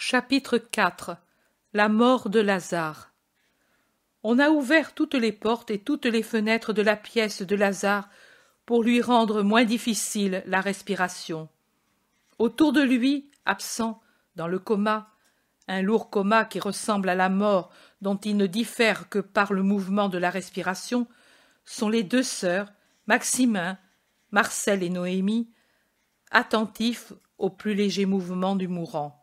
Chapitre 4. La mort de Lazare. On a ouvert toutes les portes et toutes les fenêtres de la pièce de Lazare pour lui rendre moins difficile la respiration. Autour de lui, absent, dans le coma, un lourd coma qui ressemble à la mort dont il ne diffère que par le mouvement de la respiration, sont les deux sœurs, Maximin, Marcel et Noémie, attentifs aux plus légers mouvements du mourant.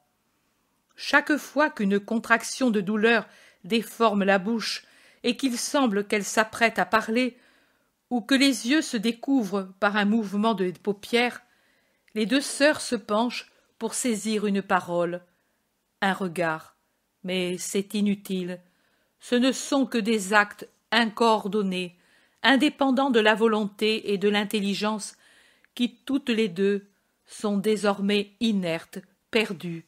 Chaque fois qu'une contraction de douleur déforme la bouche et qu'il semble qu'elle s'apprête à parler, ou que les yeux se découvrent par un mouvement de paupières, les deux sœurs se penchent pour saisir une parole, un regard. Mais c'est inutile. Ce ne sont que des actes incoordonnés, indépendants de la volonté et de l'intelligence, qui toutes les deux sont désormais inertes, perdues.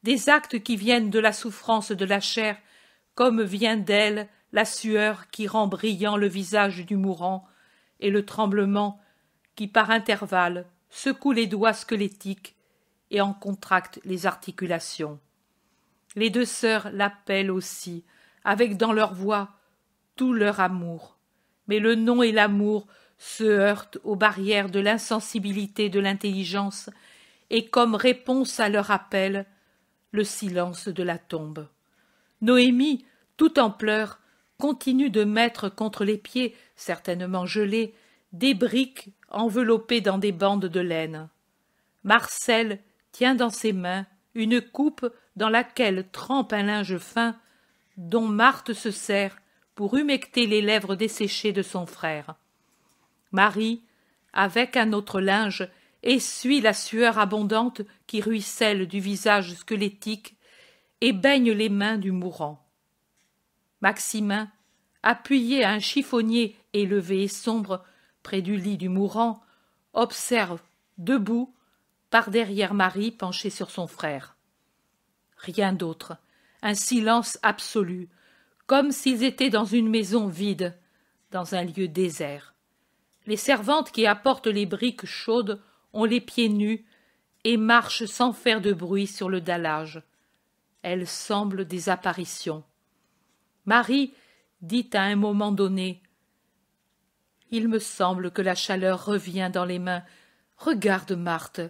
Des actes qui viennent de la souffrance de la chair, comme vient d'elle la sueur qui rend brillant le visage du mourant, et le tremblement qui, par intervalles, secoue les doigts squelettiques et en contracte les articulations. Les deux sœurs l'appellent aussi, avec dans leur voix tout leur amour. Mais le nom et l'amour se heurtent aux barrières de l'insensibilité de l'intelligence, et comme réponse à leur appel, le silence de la tombe. Noémie, tout en pleurs, continue de mettre contre les pieds, certainement gelés, des briques enveloppées dans des bandes de laine. Marcel tient dans ses mains une coupe dans laquelle trempe un linge fin, dont Marthe se sert pour humecter les lèvres desséchées de son frère. Marie, avec un autre linge, essuie la sueur abondante qui ruisselle du visage squelettique et baigne les mains du mourant. Maximin, appuyé à un chiffonnier élevé et sombre près du lit du mourant, observe, debout, par derrière Marie penchée sur son frère. Rien d'autre, un silence absolu, comme s'ils étaient dans une maison vide, dans un lieu désert. Les servantes qui apportent les briques chaudes ont les pieds nus et marchent sans faire de bruit sur le dallage. Elles semblent des apparitions. Marie dit à un moment donné « Il me semble que la chaleur revient dans les mains. Regarde, Marthe,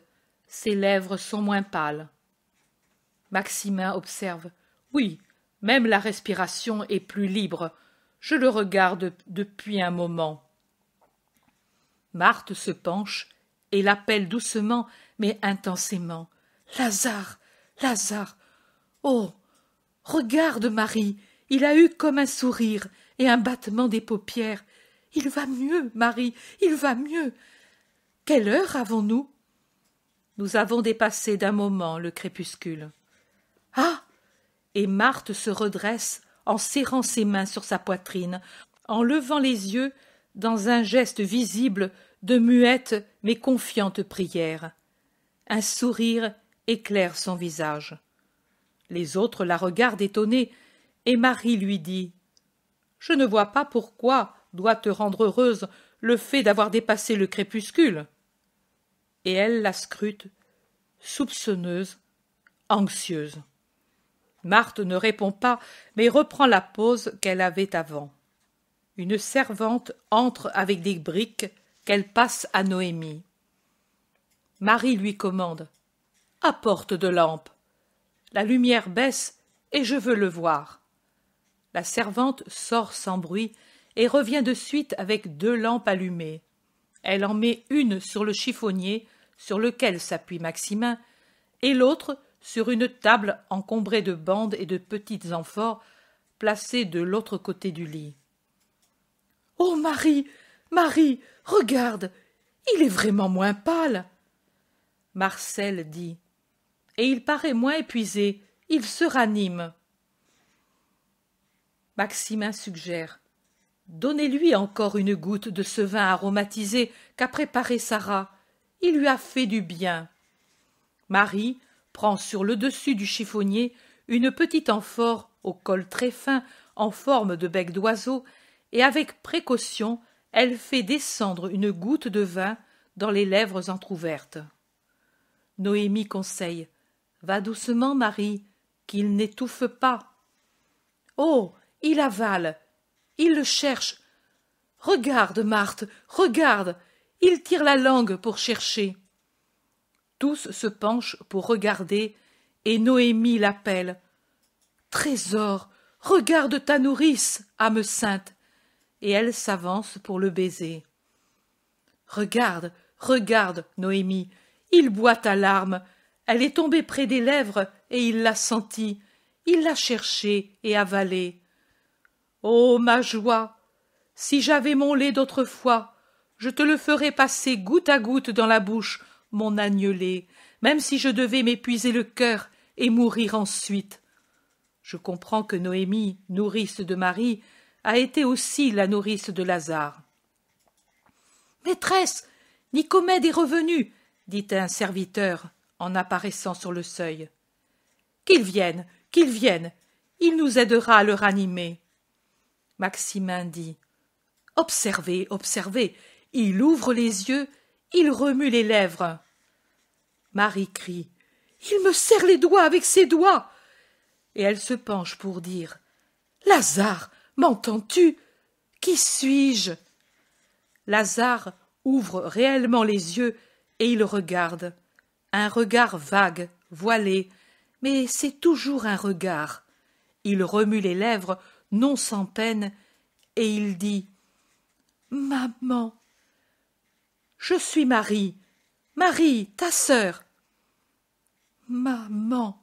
ses lèvres sont moins pâles. » Maximin observe « Oui, même la respiration est plus libre. Je le regarde depuis un moment. » Marthe se penche et l'appelle doucement mais intensément. « Lazare, Lazare! Oh, regarde, Marie, il a eu comme un sourire et un battement des paupières. Il va mieux, Marie, il va mieux. Quelle heure avons-nous? » Nous avons dépassé d'un moment le crépuscule. « Ah !» Et Marthe se redresse en serrant ses mains sur sa poitrine, en levant les yeux dans un geste visible de muette mais confiante prière. Un sourire éclaire son visage. Les autres la regardent étonnés, et Marie lui dit « Je ne vois pas pourquoi doit te rendre heureuse le fait d'avoir dépassé le crépuscule. » Et elle la scrute, soupçonneuse, anxieuse. Marthe ne répond pas, mais reprend la pose qu'elle avait avant. Une servante entre avec des briques qu'elle passe à Noémie. Marie lui commande « Apporte de lampe. La lumière baisse et je veux le voir. » La servante sort sans bruit et revient de suite avec 2 lampes allumées. Elle en met une sur le chiffonnier sur lequel s'appuie Maximin et l'autre sur une table encombrée de bandes et de petites amphores placées de l'autre côté du lit. « Oh, Marie, Marie, regarde, il est vraiment moins pâle. » Marcel dit « Et il paraît moins épuisé, il se ranime. » Maximin suggère « Donnez-lui encore une goutte de ce vin aromatisé qu'a préparé Sarah, il lui a fait du bien. » Marie prend sur le dessus du chiffonnier une petite amphore au col très fin en forme de bec d'oiseau, et avec précaution elle fait descendre une goutte de vin dans les lèvres entr'ouvertes. Noémie conseille « Va doucement, Marie, qu'il n'étouffe pas. Oh, il avale, il le cherche. Regarde, Marthe, regarde, il tire la langue pour chercher. Tous se penchent pour regarder, et Noémie l'appelle. Trésor, regarde ta nourrice, âme sainte. Et elle s'avance pour le baiser. Regarde, regarde, Noémie, il boit ta larme. Elle est tombée près des lèvres, et il l'a sentie. Il l'a cherchée et avalée. Ô ma joie! Si j'avais mon lait d'autrefois, je te le ferais passer goutte à goutte dans la bouche, mon agnelé, même si je devais m'épuiser le cœur et mourir ensuite. Je comprends que Noémie, nourrice de Marie, a été aussi la nourrice de Lazare. « Maîtresse, Nicomède est revenu, dit un serviteur en apparaissant sur le seuil. « Qu'il vienne, il nous aidera à le ranimer. » Maximin dit. « Observez, observez, il ouvre les yeux, il remue les lèvres. » Marie crie. « Il me serre les doigts avec ses doigts !» Et elle se penche pour dire. « Lazare, m'entends-tu? Qui suis-je » Lazare ouvre réellement les yeux et il regarde. Un regard vague, voilé, mais c'est toujours un regard. Il remue les lèvres, non sans peine, et il dit « Maman, je suis Marie, Marie, ta sœur. »« Maman. »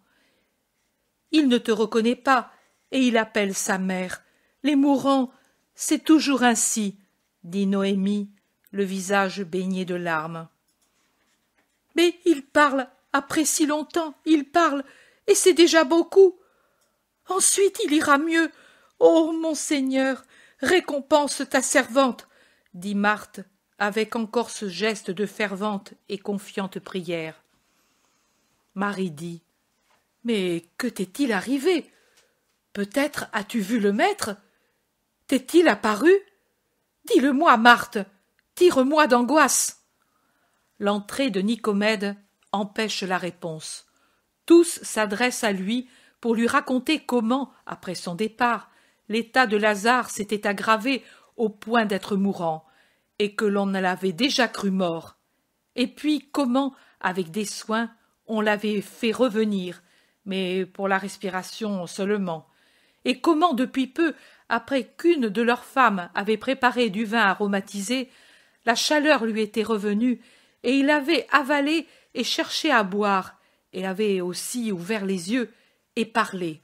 Il ne te reconnaît pas, et il appelle sa mère. Les mourants, c'est toujours ainsi, dit Noémie, le visage baigné de larmes. Mais il parle, après si longtemps, il parle, et c'est déjà beaucoup. Ensuite il ira mieux. Ô mon Seigneur, récompense ta servante, dit Marthe, avec encore ce geste de fervente et confiante prière. Marie dit. Mais que t'est-il arrivé? Peut-être as-tu vu le maître? T'est-il apparu? Dis-le-moi, Marthe, tire-moi d'angoisse. L'entrée de Nicomède empêche la réponse. Tous s'adressent à lui pour lui raconter comment, après son départ, l'état de Lazare s'était aggravé au point d'être mourant, et que l'on l'avait déjà cru mort, et puis comment, avec des soins, on l'avait fait revenir, mais pour la respiration seulement, et comment depuis peu, après qu'une de leurs femmes avait préparé du vin aromatisé, la chaleur lui était revenue, et il avait avalé et cherché à boire, et avait aussi ouvert les yeux et parlé.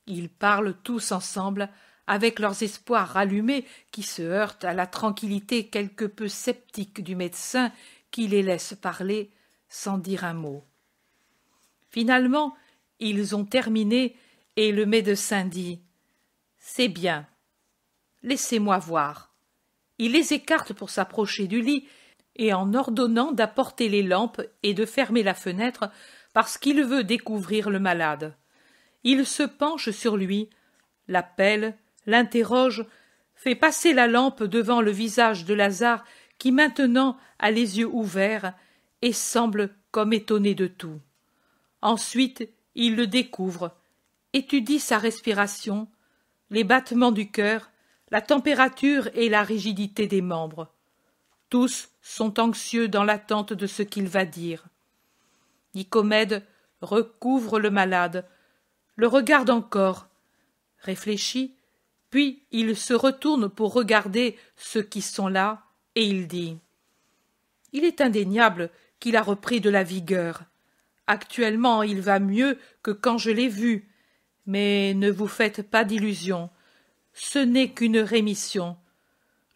Ils parlent tous ensemble, avec leurs espoirs rallumés qui se heurtent à la tranquillité quelque peu sceptique du médecin qui les laisse parler sans dire un mot. Finalement, ils ont terminé et le médecin dit « C'est bien, laissez-moi voir. » Il les écarte pour s'approcher du lit et en ordonnant d'apporter les lampes et de fermer la fenêtre parce qu'il veut découvrir le malade. Il se penche sur lui, l'appelle, l'interroge, fait passer la lampe devant le visage de Lazare qui maintenant a les yeux ouverts et semble comme étonné de tout. Ensuite, il le découvre, étudie sa respiration, les battements du cœur, la température et la rigidité des membres. Tous sont anxieux dans l'attente de ce qu'il va dire. Nicomède recouvre le malade, le regarde encore, réfléchit, puis il se retourne pour regarder ceux qui sont là, et il dit « Il est indéniable qu'il a repris de la vigueur. Actuellement, il va mieux que quand je l'ai vu, mais ne vous faites pas d'illusions, ce n'est qu'une rémission.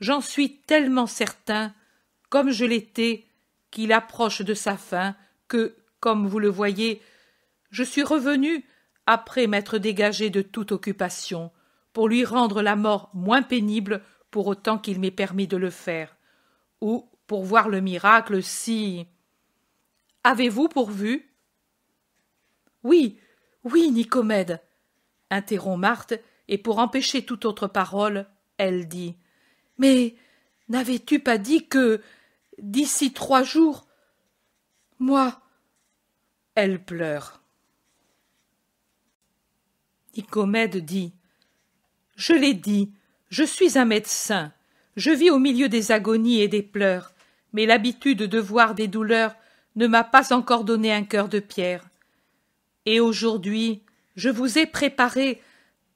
J'en suis tellement certain, comme je l'étais, qu'il approche de sa fin, que, comme vous le voyez, je suis revenu après m'être dégagé de toute occupation, pour lui rendre la mort moins pénible pour autant qu'il m'ait permis de le faire, ou pour voir le miracle si... Avez-vous pourvu? Oui, oui, Nicomède, interrompt Marthe, et pour empêcher toute autre parole, elle dit « Mais n'avais-tu pas dit que, d'ici 3 jours, moi... » Elle pleure. Nicomède dit: Je l'ai dit, je suis un médecin, je vis au milieu des agonies et des pleurs, mais l'habitude de voir des douleurs ne m'a pas encore donné un cœur de pierre. Et aujourd'hui, je vous ai préparé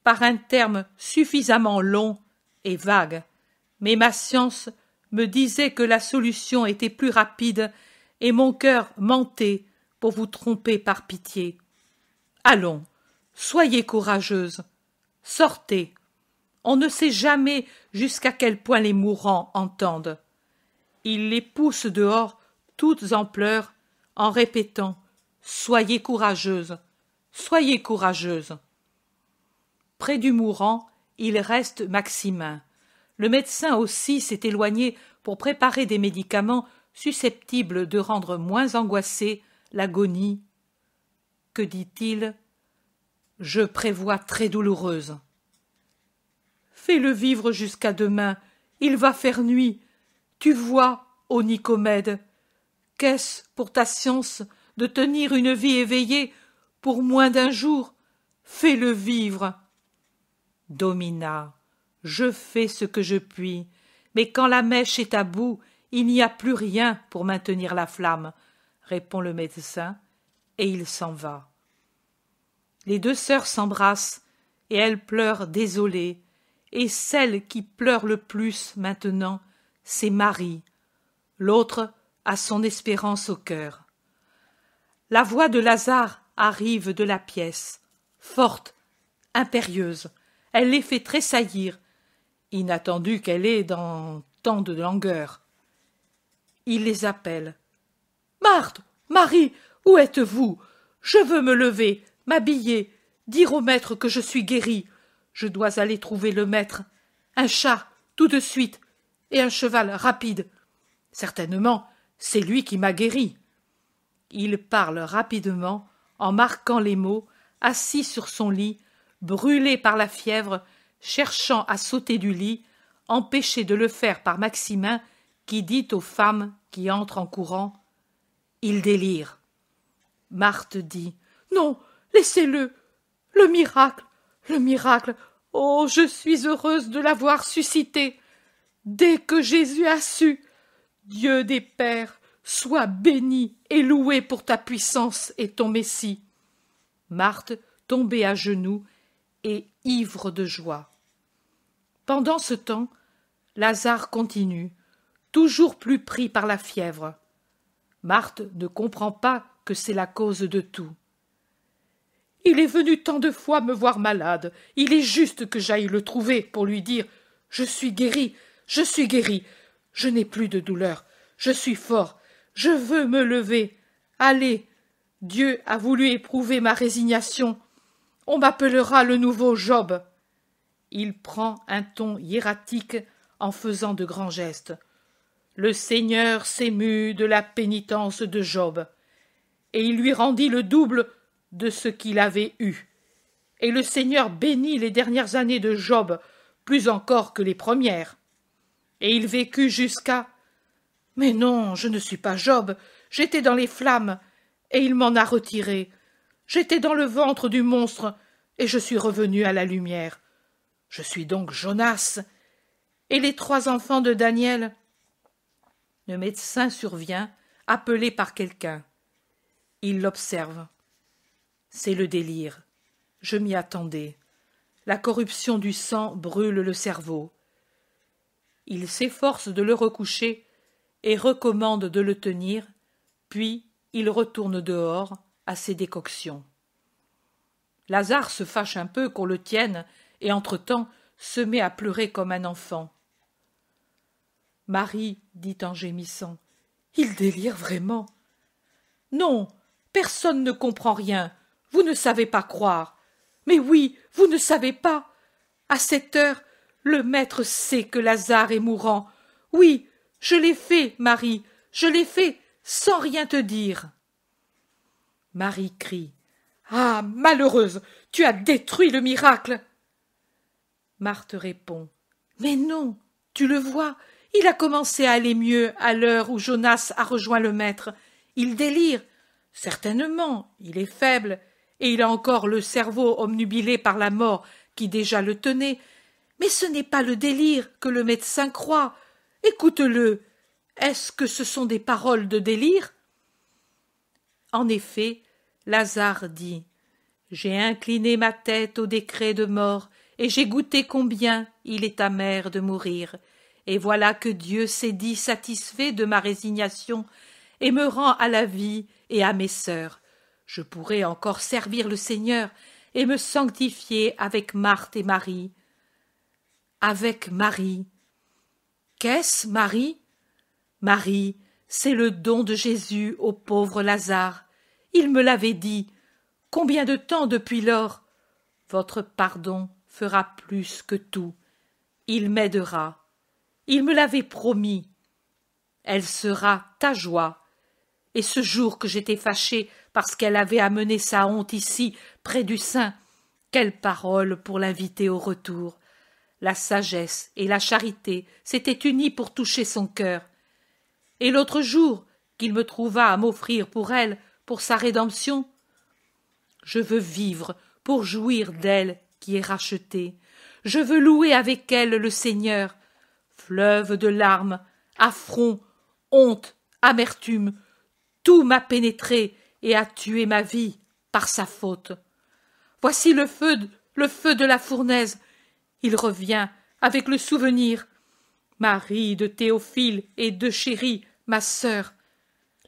par un terme suffisamment long et vague, mais ma science me disait que la solution était plus rapide et mon cœur mentait pour vous tromper par pitié. Allons, soyez courageuse, sortez. On ne sait jamais jusqu'à quel point les mourants entendent. Ils les poussent dehors, toutes en pleurs, en répétant « Soyez courageuse, soyez courageuse ». Près du mourant, il reste Maximin. Le médecin aussi s'est éloigné pour préparer des médicaments susceptibles de rendre moins angoissée l'agonie. Que dit-il? Je prévois très douloureuse. Fais-le vivre jusqu'à demain, il va faire nuit. Tu vois, ô Nicomède, qu'est-ce pour ta science de tenir une vie éveillée pour moins d'un jour? Fais-le vivre. Domina, je fais ce que je puis, mais quand la mèche est à bout, il n'y a plus rien pour maintenir la flamme, répond le médecin, et il s'en va. Les deux sœurs s'embrassent, et elles pleurent désolées, et celle qui pleure le plus maintenant, c'est Marie. L'autre a son espérance au cœur. La voix de Lazare arrive de la pièce, forte, impérieuse. Elle les fait tressaillir, inattendu qu'elle est dans tant de langueur. Il les appelle. « Marthe, Marie, où êtes-vous? Je veux me lever, m'habiller, dire au maître que je suis guérie. Je dois aller trouver le maître. Un chat, tout de suite, et un cheval rapide. Certainement, c'est lui qui m'a guérie. » Il parle rapidement, en marquant les mots, assis sur son lit, brûlé par la fièvre, cherchant à sauter du lit, empêché de le faire par Maximin, qui dit aux femmes qui entrent en courant: « Il délire. » Marthe dit: « Non, laissez-le. Le miracle, le miracle. Oh, je suis heureuse de l'avoir suscité. Dès que Jésus a su, Dieu des pères, sois béni et loué pour ta puissance et ton Messie. » Marthe tombait à genoux et ivre de joie. Pendant ce temps, Lazare continue, toujours plus pris par la fièvre. Marthe ne comprend pas que c'est la cause de tout. « Il est venu tant de fois me voir malade, il est juste que j'aille le trouver pour lui dire « Je suis guéri, je n'ai plus de douleur, je suis fort, je veux me lever. Allez, Dieu a voulu éprouver ma résignation. On m'appellera le nouveau Job. » Il prend un ton hiératique en faisant de grands gestes. Le Seigneur s'émut de la pénitence de Job, et il lui rendit le double de ce qu'il avait eu. Et le Seigneur bénit les dernières années de Job, plus encore que les premières. Et il vécut jusqu'à... Mais non, je ne suis pas Job, j'étais dans les flammes, et il m'en a retiré. J'étais dans le ventre du monstre, et je suis revenu à la lumière. Je suis donc Jonas. Et les 3 enfants de Daniel? Le médecin survient, appelé par quelqu'un. Il l'observe. C'est le délire. Je m'y attendais. La corruption du sang brûle le cerveau. Il s'efforce de le recoucher et recommande de le tenir, puis il retourne dehors à ses décoctions. Lazare se fâche un peu qu'on le tienne et entre-temps se met à pleurer comme un enfant. Marie dit en gémissant: « Il délire vraiment. »« Non, personne ne comprend rien. Vous ne savez pas croire. Mais oui, vous ne savez pas. À cette heure, le maître sait que Lazare est mourant. Oui, je l'ai fait, Marie, je l'ai fait, sans rien te dire. » Marie crie: « Ah, malheureuse, tu as détruit le miracle. » Marthe répond: « Mais non, tu le vois, il a commencé à aller mieux à l'heure où Jonas a rejoint le maître. Il délire. Certainement, il est faible, et il a encore le cerveau obnubilé par la mort qui déjà le tenait. Mais ce n'est pas le délire que le médecin croit. Écoute-le. Est-ce que ce sont des paroles de délire? En effet, Lazare dit « J'ai incliné ma tête au décret de mort, et j'ai goûté combien il est amer de mourir. Et voilà que Dieu s'est dit satisfait de ma résignation, et me rend à la vie et à mes sœurs. Je pourrais encore servir le Seigneur et me sanctifier avec Marthe et Marie. » Avec Marie. Qu'est-ce, Marie? Marie, c'est le don de Jésus au pauvre Lazare. Il me l'avait dit. Combien de temps depuis lors? Votre pardon fera plus que tout. Il m'aidera. Il me l'avait promis. Elle sera ta joie. Et ce jour que j'étais fâchée parce qu'elle avait amené sa honte ici, près du sein, quelle parole pour l'inviter au retour! La sagesse et la charité s'étaient unies pour toucher son cœur. Et l'autre jour qu'il me trouva à m'offrir pour elle, pour sa rédemption, je veux vivre pour jouir d'elle qui est rachetée. Je veux louer avec elle le Seigneur. Fleuve de larmes, affront, honte, amertume, tout m'a pénétré et a tué ma vie par sa faute. Voici le feu de la fournaise. Il revient avec le souvenir. Marie de Théophile et de Chérie, ma sœur,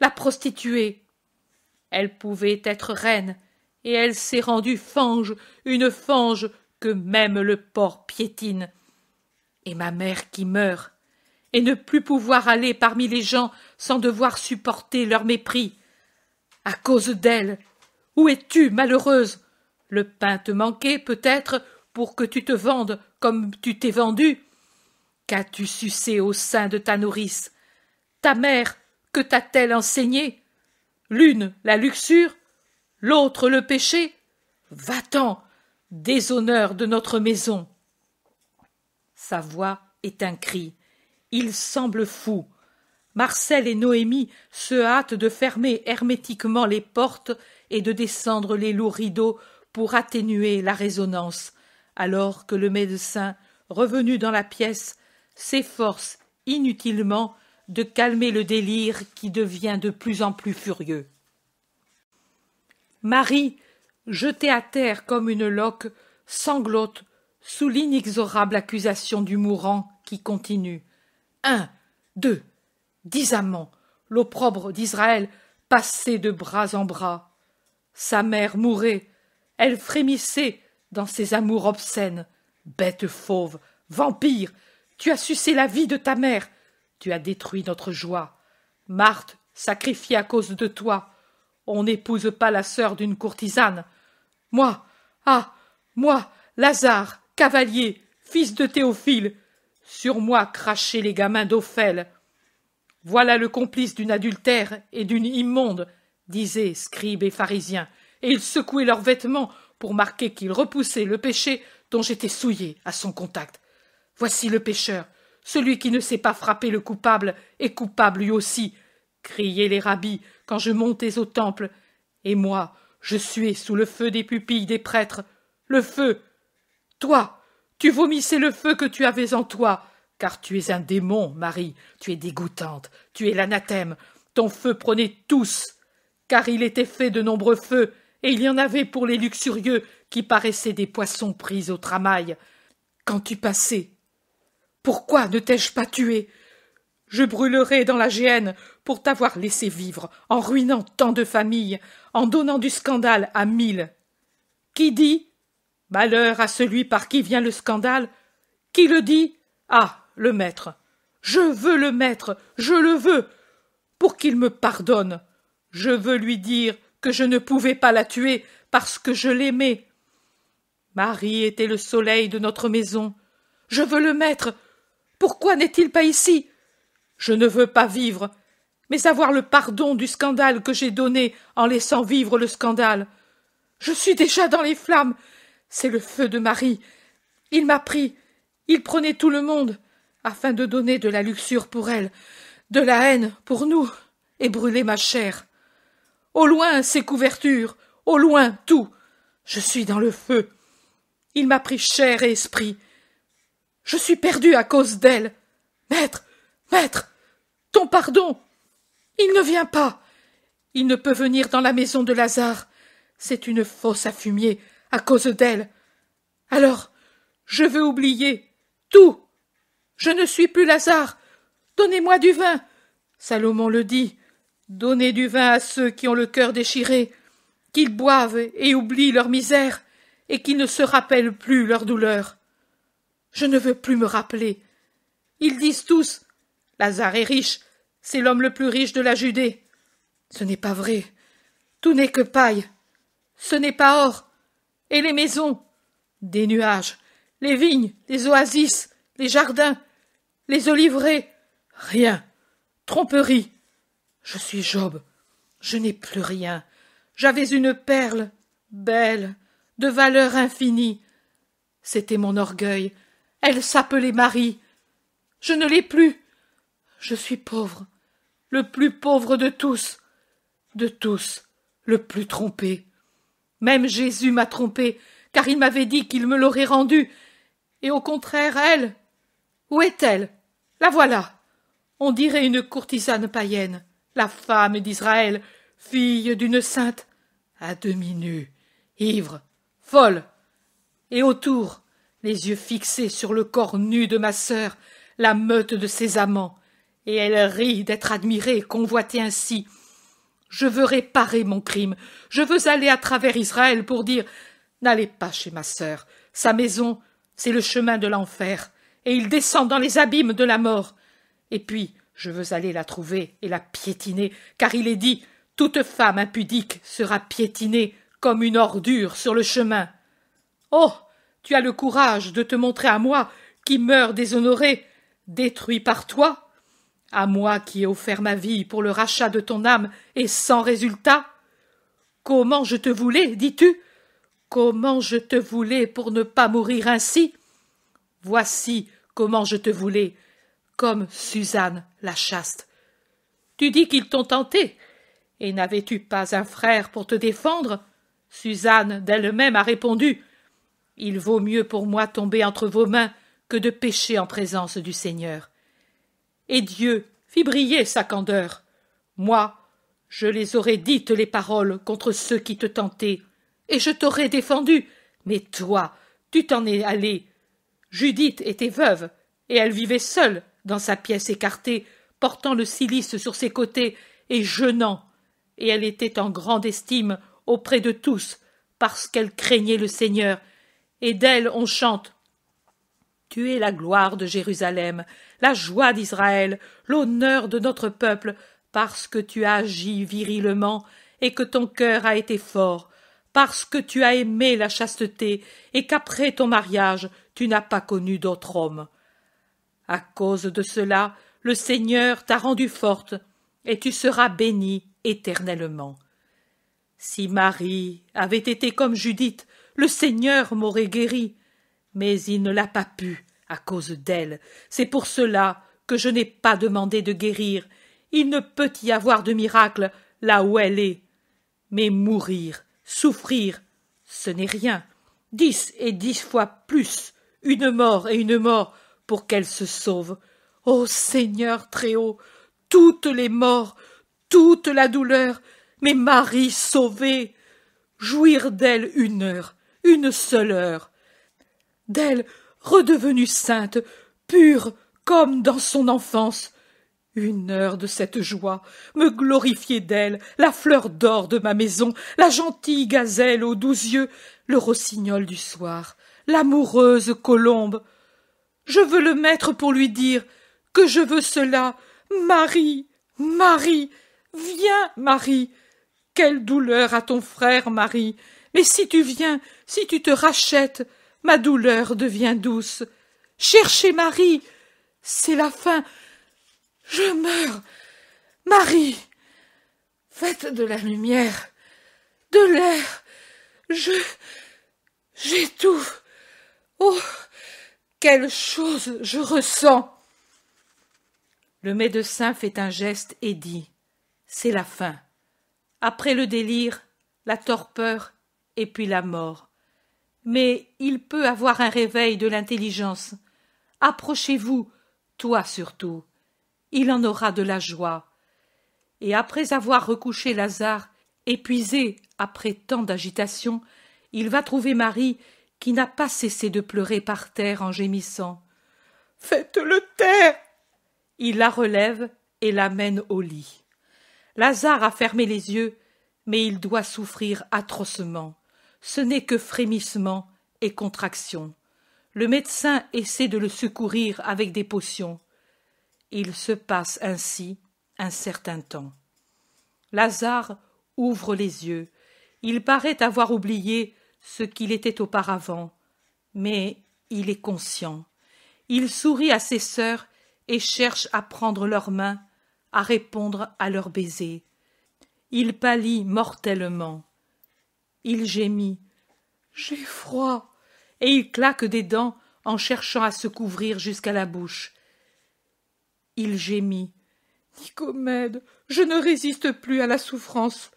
la prostituée. Elle pouvait être reine, et elle s'est rendue fange, une fange que même le porc piétine. Et ma mère qui meurt, et ne plus pouvoir aller parmi les gens sans devoir supporter leur mépris. À cause d'elle, où es-tu, malheureuse? Le pain te manquait peut-être pour que tu te vendes comme tu t'es vendue. Qu'as-tu sucé au sein de ta nourrice? Ta mère, que t'a-t-elle enseigné? L'une la luxure, l'autre le péché. Va-t'en, déshonneur de notre maison. Sa voix est un cri. Il semble fou. Marcel et Noémie se hâtent de fermer hermétiquement les portes et de descendre les lourds rideaux pour atténuer la résonnance, alors que le médecin, revenu dans la pièce, s'efforce inutilement de calmer le délire qui devient de plus en plus furieux. Marie, jetée à terre comme une loque, sanglote sous l'inexorable accusation du mourant qui continue. 1, 2, 10 amants, l'opprobre d'Israël passait de bras en bras. Sa mère mourait, elle frémissait dans ses amours obscènes. Bête fauve, vampire, tu as sucé la vie de ta mère, tu as détruit notre joie. Marthe, sacrifiée à cause de toi, on n'épouse pas la sœur d'une courtisane. Moi, moi, Lazare, cavalier, fils de Théophile, sur moi crachaient les gamins d'Ophèle. Voilà le complice d'une adultère et d'une immonde, disaient scribes et pharisiens, et ils secouaient leurs vêtements pour marquer qu'ils repoussaient le péché dont j'étais souillé à son contact. Voici le pécheur, celui qui ne sait pas frapper le coupable est coupable lui aussi, criaient les rabbis quand je montais au temple, et moi, je suais sous le feu des pupilles des prêtres. Le feu! Toi, tu vomissais le feu que tu avais en toi, car tu es un démon, Marie, tu es dégoûtante, tu es l'anathème, ton feu prenait tous, car il était fait de nombreux feux, et il y en avait pour les luxurieux qui paraissaient des poissons pris au tramail. Quand tu passais, pourquoi ne t'ai-je pas tué? Je brûlerais dans la géhenne pour t'avoir laissé vivre, en ruinant tant de familles, en donnant du scandale à 1000. Qui dit? Malheur à celui par qui vient le scandale. Qui le dit? Ah, le maître. Je veux le maître, je le veux, pour qu'il me pardonne. Je veux lui dire que je ne pouvais pas la tuer parce que je l'aimais. Marie était le soleil de notre maison. Je veux le maître. Pourquoi n'est-il pas ici? Je ne veux pas vivre, mais avoir le pardon du scandale que j'ai donné en laissant vivre le scandale. Je suis déjà dans les flammes. C'est le feu de Marie. Il m'a pris. Il prenait tout le monde, afin de donner de la luxure pour elle, de la haine pour nous, et brûler ma chair. Au loin ces couvertures, au loin tout. Je suis dans le feu. Il m'a pris chair et esprit. Je suis perdu à cause d'elle. Maître, maître, ton pardon. Il ne vient pas. Il ne peut venir dans la maison de Lazare. C'est une fosse à fumier à cause d'elle. Alors, je veux oublier tout. Je ne suis plus Lazare. Donnez-moi du vin. Salomon le dit. Donnez du vin à ceux qui ont le cœur déchiré, qu'ils boivent et oublient leur misère, et qu'ils ne se rappellent plus leur douleur. Je ne veux plus me rappeler. Ils disent tous, Lazare est riche, c'est l'homme le plus riche de la Judée. Ce n'est pas vrai. Tout n'est que paille. Ce n'est pas or. Et les maisons? Des nuages, les vignes, les oasis, les jardins, les oliveraies. Rien. Tromperie. Je suis Job. Je n'ai plus rien. J'avais une perle, belle, de valeur infinie. C'était mon orgueil. Elle s'appelait Marie. Je ne l'ai plus. Je suis pauvre, le plus pauvre de tous, le plus trompé. Même Jésus m'a trompé, car il m'avait dit qu'il me l'aurait rendue. Et au contraire, elle, où est-elle? La voilà. On dirait une courtisane païenne, la femme d'Israël, fille d'une sainte, à demi nue, ivre, folle. Et autour, les yeux fixés sur le corps nu de ma sœur, la meute de ses amants, et elle rit d'être admirée, convoitée ainsi. Je veux réparer mon crime, je veux aller à travers Israël pour dire « N'allez pas chez ma sœur, sa maison, c'est le chemin de l'enfer, et il descend dans les abîmes de la mort. Et puis, je veux aller la trouver et la piétiner, car il est dit « Toute femme impudique sera piétinée comme une ordure sur le chemin. » Oh, tu as le courage de te montrer à moi, qui meurs déshonoré, détruit par toi, à moi qui ai offert ma vie pour le rachat de ton âme et sans résultat. Comment je te voulais, dis-tu? Comment je te voulais pour ne pas mourir ainsi? Voici comment je te voulais, comme Suzanne la chaste. Tu dis qu'ils t'ont tenté, et n'avais-tu pas un frère pour te défendre? Suzanne d'elle-même a répondu « Il vaut mieux pour moi tomber entre vos mains que de pécher en présence du Seigneur. » Et Dieu fit briller sa candeur. Moi, je les aurais dites les paroles contre ceux qui te tentaient, et je t'aurais défendu, mais toi, tu t'en es allé. Judith était veuve, et elle vivait seule dans sa pièce écartée, portant le cilice sur ses côtés et jeûnant, et elle était en grande estime auprès de tous, parce qu'elle craignait le Seigneur, et d'elle on chante. Tu es la gloire de Jérusalem, la joie d'Israël, l'honneur de notre peuple, parce que tu as agi virilement et que ton cœur a été fort, parce que tu as aimé la chasteté et qu'après ton mariage tu n'as pas connu d'autre homme. À cause de cela, le Seigneur t'a rendue forte, et tu seras bénie éternellement. Si Marie avait été comme Judith, le Seigneur m'aurait guérie, mais il ne l'a pas pu à cause d'elle. C'est pour cela que je n'ai pas demandé de guérir. Il ne peut y avoir de miracle là où elle est. Mais mourir, souffrir, ce n'est rien. 10 et 10 fois plus, une mort et une mort pour qu'elle se sauve. Ô Seigneur Très-Haut, toutes les morts, toute la douleur, mais Marie sauvée, jouir d'elle une heure, une seule heure, d'elle redevenue sainte, pure comme dans son enfance, une heure de cette joie, me glorifier d'elle, la fleur d'or de ma maison, la gentille gazelle aux 12 yeux, le rossignol du soir, l'amoureuse colombe. Je veux le mettre pour lui dire que je veux cela. Marie, Marie, viens, Marie. Quelle douleur à ton frère, Marie. Mais si tu viens, si tu te rachètes, ma douleur devient douce. Cherchez Marie, c'est la fin. Je meurs. Marie, faites de la lumière, de l'air. J'étouffe. Oh, quelle chose je ressens. Le médecin fait un geste et dit « C'est la fin ». Après le délire, la torpeur et puis la mort. Mais il peut avoir un réveil de l'intelligence. Approchez-vous, toi surtout. Il en aura de la joie. Et après avoir recouché Lazare, épuisé après tant d'agitation, il va trouver Marie qui n'a pas cessé de pleurer par terre en gémissant. « Faites-le taire !» Il la relève et l'amène au lit. Lazare a fermé les yeux, mais il doit souffrir atrocement. Ce n'est que frémissement et contraction. Le médecin essaie de le secourir avec des potions. Il se passe ainsi un certain temps. Lazare ouvre les yeux. Il paraît avoir oublié ce qu'il était auparavant, mais il est conscient. Il sourit à ses sœurs et cherche à prendre leurs mains, à répondre à leurs baisers. Il pâlit mortellement. Il gémit. « J'ai froid !» et il claque des dents en cherchant à se couvrir jusqu'à la bouche. Il gémit. « Nicomède, je ne résiste plus à la souffrance.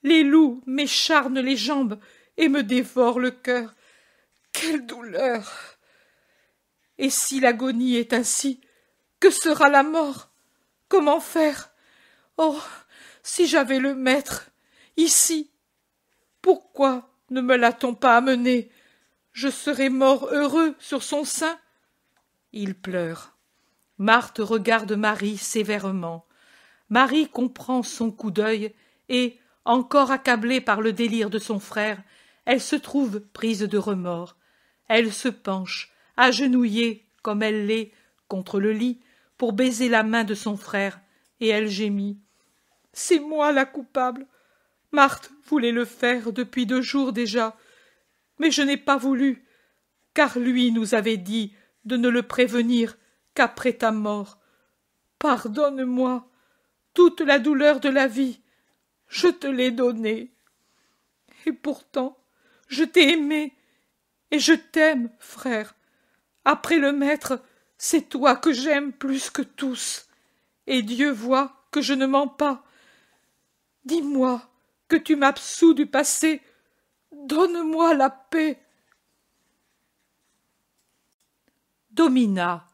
Les loups m'écharnent les jambes et me dévorent le cœur. Quelle douleur! Et si l'agonie est ainsi, que sera la mort? Comment faire? Oh, si j'avais le maître, ici! Pourquoi ne me l'a-t-on pas amené? Je serais mort heureux sur son sein. » Il pleure. Marthe regarde Marie sévèrement. Marie comprend son coup d'œil et, encore accablée par le délire de son frère, elle se trouve prise de remords. Elle se penche, agenouillée comme elle l'est, contre le lit, pour baiser la main de son frère, et elle gémit. « C'est moi la coupable. Marthe voulait le faire depuis 2 jours déjà, mais je n'ai pas voulu, car lui nous avait dit de ne le prévenir qu'après ta mort. Pardonne-moi, toute la douleur de la vie, je te l'ai donnée. Et pourtant, je t'ai aimé, et je t'aime, frère. Après le maître, c'est toi que j'aime plus que tous, et Dieu voit que je ne mens pas. Dis-moi que tu m'absous du passé. Donne-moi la paix. » Domina,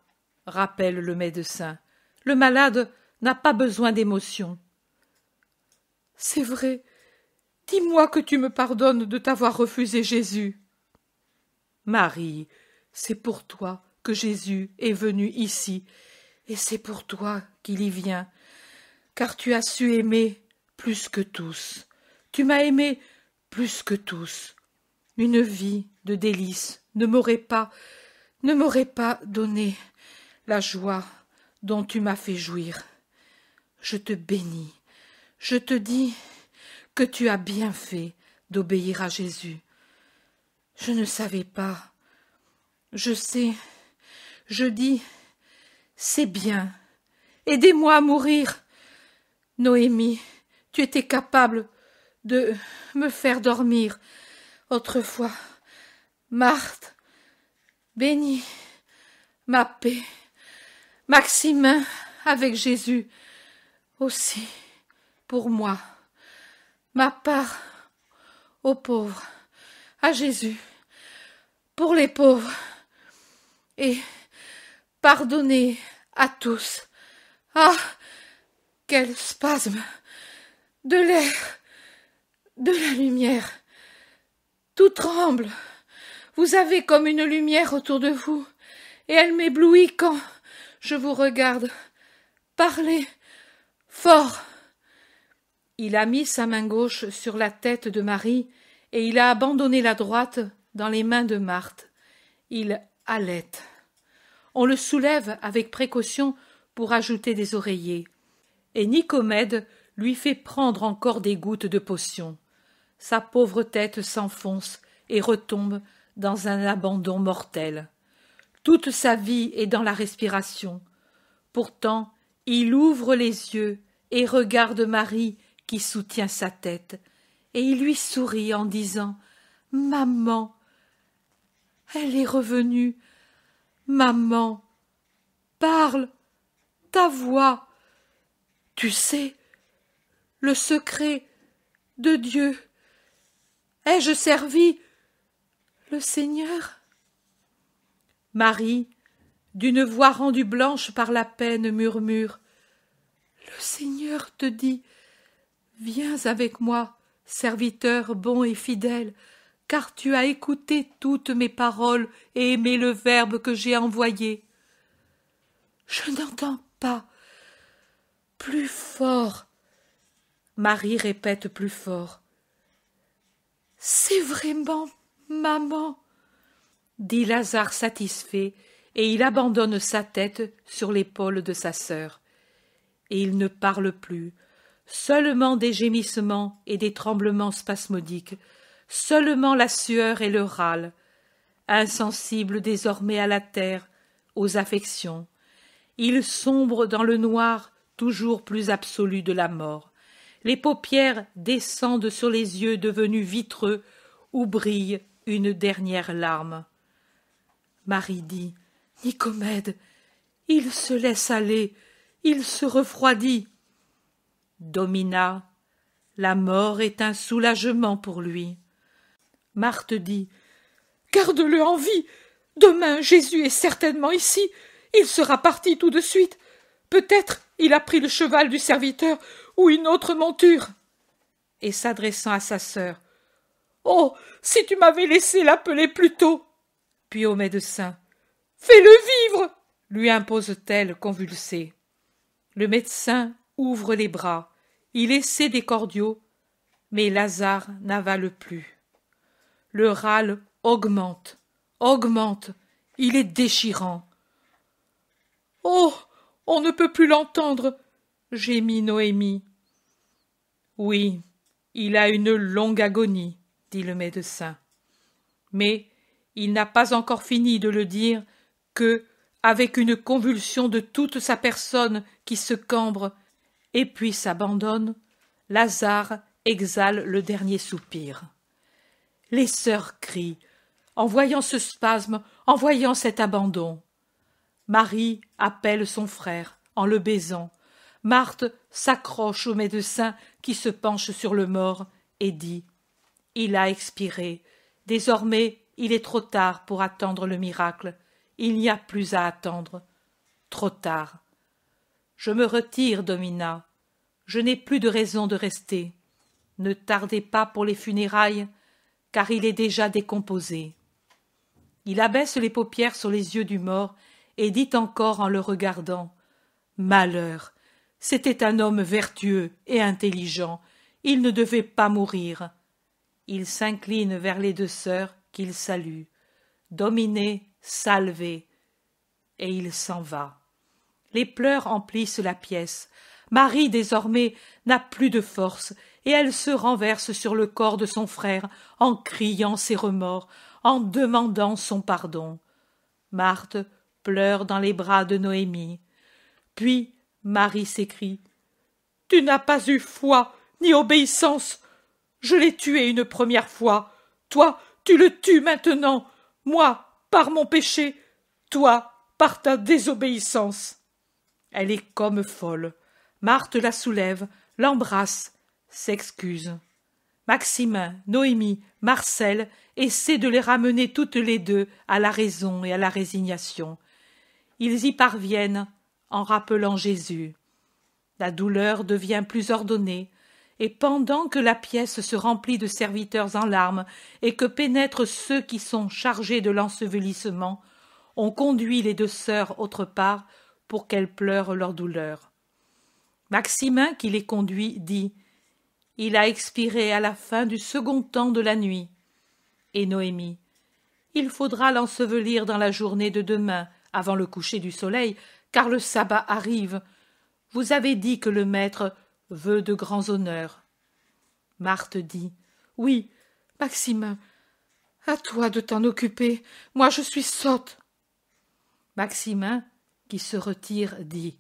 rappelle le médecin. Le malade n'a pas besoin d'émotion. « C'est vrai. Dis-moi que tu me pardonnes de t'avoir refusé Jésus. » « Marie, c'est pour toi que Jésus est venu ici, et c'est pour toi qu'il y vient, car tu as su aimer plus que tous. Tu m'as aimé plus que tous. Une vie de délices ne m'aurait pas donné la joie dont tu m'as fait jouir. Je te bénis. Je te dis que tu as bien fait d'obéir à Jésus. Je ne savais pas. Je sais. Je dis, c'est bien. Aidez-moi à mourir. Noémie, tu étais capable de me faire dormir autrefois. Marthe, bénis ma paix. Maximin, avec Jésus, aussi pour moi. Ma part aux pauvres, à Jésus, pour les pauvres, et pardonnez à tous. Ah, quel spasme! De l'air, de la lumière. Tout tremble. Vous avez comme une lumière autour de vous, et elle m'éblouit quand je vous regarde. Parlez fort. Il a mis sa main gauche sur la tête de Marie, et il a abandonné la droite dans les mains de Marthe. Il halète. On le soulève avec précaution pour ajouter des oreillers. Et Nicomède lui fait prendre encore des gouttes de potion. Sa pauvre tête s'enfonce et retombe dans un abandon mortel. Toute sa vie est dans la respiration. Pourtant, il ouvre les yeux et regarde Marie qui soutient sa tête, et il lui sourit en disant « Maman, elle est revenue. Maman, parle, ta voix. Tu sais, le secret de Dieu. Ai-je servi le Seigneur? Marie, d'une voix rendue blanche par la peine, murmure: Le Seigneur te dit: Viens avec moi, serviteur bon et fidèle, car tu as écouté toutes mes paroles et aimé le Verbe que j'ai envoyé. Je n'entends pas. Plus fort. Marie répète plus fort. C'est vraiment maman, dit Lazare satisfait, et il abandonne sa tête sur l'épaule de sa sœur. Et il ne parle plus, seulement des gémissements et des tremblements spasmodiques, seulement la sueur et le râle, insensible désormais à la terre, aux affections. Il sombre dans le noir toujours plus absolu de la mort. Les paupières descendent sur les yeux devenus vitreux où brille une dernière larme. Marie dit: Nicomède, il se laisse aller, il se refroidit. Domina, la mort est un soulagement pour lui. Marthe dit: Garde-le en vie. Demain, Jésus est certainement ici. Il sera parti tout de suite. Peut-être il a pris le cheval du serviteur ou une autre monture. Et s'adressant à sa sœur: Oh, si tu m'avais laissé l'appeler plus tôt. Puis au médecin: Fais-le vivre, lui impose-t-elle convulsée. Le médecin ouvre les bras. Il essaie des cordiaux, mais Lazare n'avale plus. Le râle augmente, augmente. Il est déchirant. Oh, on ne peut plus l'entendre, gémit Noémie. Oui, il a une longue agonie, dit le médecin. Mais il n'a pas encore fini de le dire que, avec une convulsion de toute sa personne qui se cambre et puis s'abandonne, Lazare exhale le dernier soupir. Les sœurs crient, en voyant ce spasme, en voyant cet abandon. Marie appelle son frère, en le baisant. Marthe s'accroche au médecin qui se penche sur le mort et dit: Il a expiré. Désormais, il est trop tard pour attendre le miracle. Il n'y a plus à attendre. Trop tard. Je me retire, Domina. Je n'ai plus de raison de rester. Ne tardez pas pour les funérailles, car il est déjà décomposé. Il abaisse les paupières sur les yeux du mort et dit encore en le regardant: Malheur! C'était un homme vertueux et intelligent. Il ne devait pas mourir. Il s'incline vers les deux sœurs qu'il salue. Domine, salve. Et il s'en va. Les pleurs emplissent la pièce. Marie, désormais, n'a plus de force, et elle se renverse sur le corps de son frère en criant ses remords, en demandant son pardon. Marthe pleure dans les bras de Noémie. Puis Marie s'écrie: Tu n'as pas eu foi ni obéissance. Je l'ai tué une première fois. Toi, tu le tues maintenant. Moi, par mon péché. Toi, par ta désobéissance. Elle est comme folle. Marthe la soulève, l'embrasse, s'excuse. Maximin, Noémie, Marcel essaient de les ramener toutes les deux à la raison et à la résignation. Ils y parviennent en rappelant Jésus. La douleur devient plus ordonnée, et pendant que la pièce se remplit de serviteurs en larmes et que pénètrent ceux qui sont chargés de l'ensevelissement, on conduit les deux sœurs autre part pour qu'elles pleurent leur douleur. Maximin, qui les conduit, dit: Il a expiré à la fin du second temps de la nuit. Et Noémie: Il faudra l'ensevelir dans la journée de demain, avant le coucher du soleil, car le sabbat arrive. Vous avez dit que le maître veut de grands honneurs. Marthe dit: Oui, Maximin, à toi de t'en occuper, moi je suis sotte. Maximin, qui se retire, dit: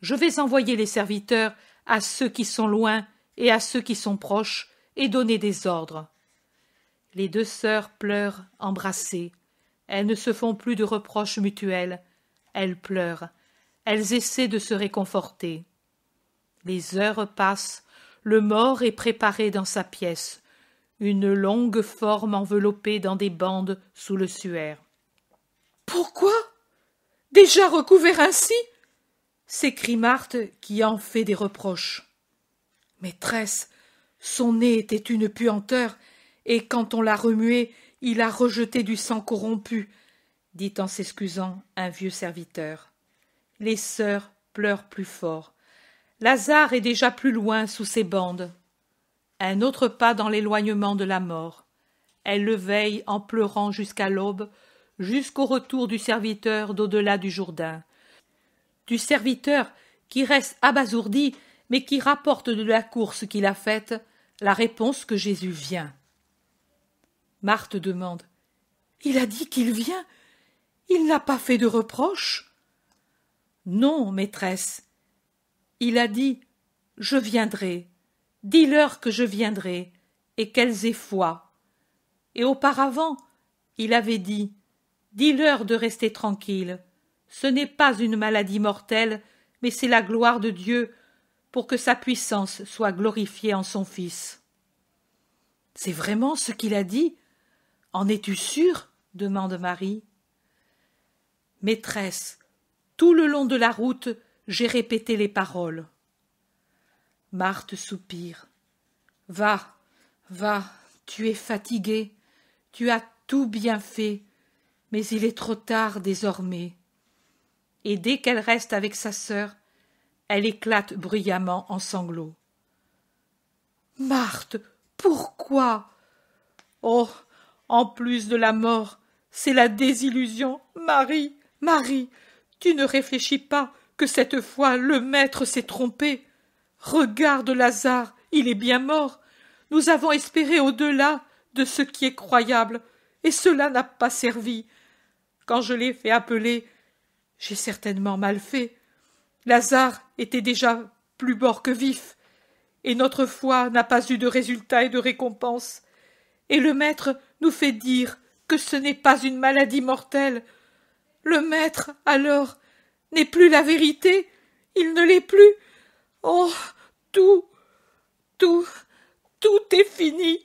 Je vais envoyer les serviteurs à ceux qui sont loin et à ceux qui sont proches, et donner des ordres. Les deux sœurs pleurent embrassées. Elles ne se font plus de reproches mutuels. Elles pleurent. Elles essaient de se réconforter. Les heures passent. Le mort est préparé dans sa pièce. une longue forme enveloppée dans des bandes sous le suaire. « Pourquoi? Déjà recouvert ainsi ?» s'écrie Marthe qui en fait des reproches. « Maîtresse, son nez était une puanteur, et quand on l'a remué, il a rejeté du sang corrompu, » dit en s'excusant un vieux serviteur. Les sœurs pleurent plus fort. Lazare est déjà plus loin sous ses bandes. Un autre pas dans l'éloignement de la mort. Elle le veille en pleurant jusqu'à l'aube, jusqu'au retour du serviteur d'au-delà du Jourdain. Du serviteur qui reste abasourdi, mais qui rapporte de la course qu'il a faite la réponse que Jésus vient. Marthe demande: « Il a dit qu'il vient? Il n'a pas fait de reproche? » « Non, maîtresse. Il a dit: « Je viendrai. Dis-leur que je viendrai, et qu'elles aient foi. » Et auparavant, il avait dit: « Dis-leur de rester tranquilles. Ce n'est pas une maladie mortelle, mais c'est la gloire de Dieu, pour que sa puissance soit glorifiée en son Fils. » « C'est vraiment ce qu'il a dit? En es-tu sûre? Demande Marie. « Maîtresse, tout le long de la route, j'ai répété les paroles. » Marthe soupire. « Va, va, tu es fatiguée, tu as tout bien fait, mais il est trop tard désormais. » Et dès qu'elle reste avec sa sœur, elle éclate bruyamment en sanglots. « Marthe, pourquoi? Oh, en plus de la mort, c'est la désillusion. Marie, Marie, tu ne réfléchis pas que cette fois le maître s'est trompé. Regarde Lazare, il est bien mort. Nous avons espéré au-delà de ce qui est croyable, et cela n'a pas servi. Quand je l'ai fait appeler, j'ai certainement mal fait. Lazare était déjà plus mort que vif, et notre foi n'a pas eu de résultat et de récompense. Et le maître nous fait dire que ce n'est pas une maladie mortelle. Le maître, alors, n'est plus la vérité, il ne l'est plus. Oh, tout est fini. »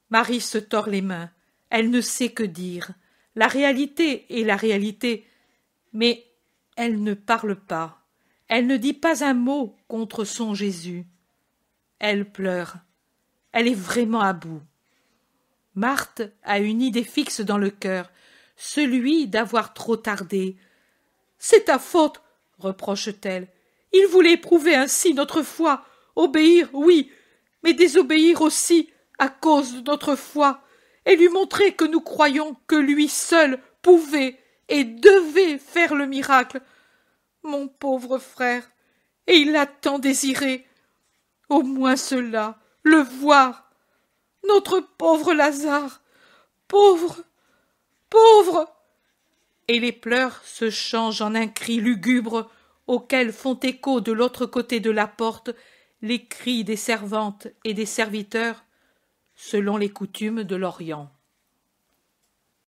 Marie se tord les mains, elle ne sait que dire. La réalité est la réalité, mais elle ne parle pas, elle ne dit pas un mot contre son Jésus. Elle pleure, elle est vraiment à bout. Marthe a une idée fixe dans le cœur, celui d'avoir trop tardé. « C'est ta faute, » reproche-t-elle. « Il voulait éprouver ainsi notre foi, obéir, oui, mais désobéir aussi à cause de notre foi, et lui montrer que nous croyons que lui seul pouvait et devait faire le miracle. Mon pauvre frère, et il l'a tant désiré. Au moins cela, le voir. Notre pauvre Lazare, pauvre, pauvre !» Et les pleurs se changent en un cri lugubre auquel font écho de l'autre côté de la porte les cris des servantes et des serviteurs, selon les coutumes de l'Orient.